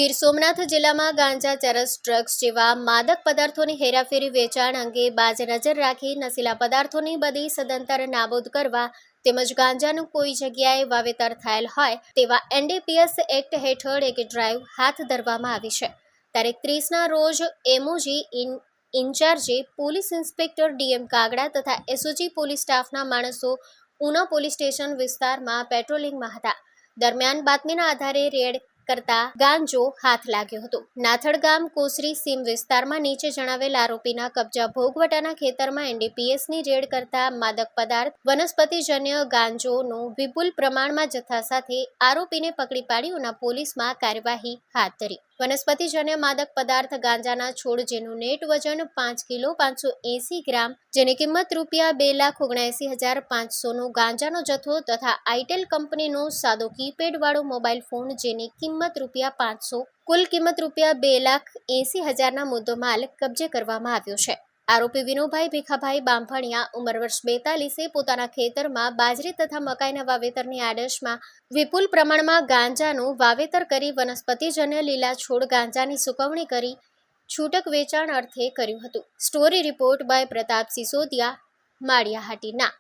ગીર સોમનાથ જિલ્લામાં ગાંજા, ચરસ, ડ્રગ્સ જેવા માદક પદાર્થોની હેરાફેરી, વેચાણ અંગે બાજ નજર રાખી નશીલા પદાર્થોની બધી સદંતર નાબૂદ કરવા તેમજ ગાંજાનું કોઈ જગ્યાએ વાવેતર થયેલ હોય તેવા NDPS એક્ટ હેઠળ એક ડ્રાઈવ હાથ ધરવામાં આવી છે। તારીખ 30ના રોજ એમઓજી ઇન્ચાર્જે પોલીસ ઇન્સ્પેક્ટર DM કાગડા તથા SOG પોલીસ સ્ટાફના માણસો ઉના પોલીસ સ્ટેશન વિસ્તારમાં પેટ્રોલિંગમાં હતા। દરમિયાન બાતમીના આધારે રેડ કરતા ગાંજો હાથ લાગ્યો હતો। નાથડ ગામ કોસરી સીમ વિસ્તારમાં નીચે જણાવેલ આરોપીના કબજા ભોગવટાના ખેતરમાં NDPSની રેડ કરતા માદક પદાર્થ વનસ્પતિજન્ય ગાંજોનો વિપુલ પ્રમાણમાં જથ્થા સાથે આરોપીને પકડી પાડી ઉના પોલીસમાં કાર્યવાહી હાથ ધરી। વનસ્પતિજન્ય માદક પદાર્થ ગાંજાના છોડ જેનું નેટ વજન 5 કિલો 580 ગ્રામ જેની કિંમત ₹2,79,500નો ગાંજાનો જથ્થો તથા આઈટેલ કંપનીનો સાદો કીપેડ વાળો મોબાઈલ ફોન જેની કિંમત ₹500 કુલ કિંમત ₹2,80,000ના મુદ્દોમાલ કબજે કરવામાં આવ્યો છે। આરોપી વિનુભાઈ ભીખાભાઈ બામભણિયા ઉંમર વર્ષ 42 પોતાના ખેતરમાં બાજરી તથા મકાઈના વાવેતરની આડશમાં વિપુલ પ્રમાણમાં ગાંજાનું વાવેતર કરી વનસ્પતિજન્ય લીલા છોડ ગાંજાની સુકવણી કરી છૂટક વેચાણ અર્થે કર્યું હતું। Story report by Pratap Sisodia, Maliya Hatina.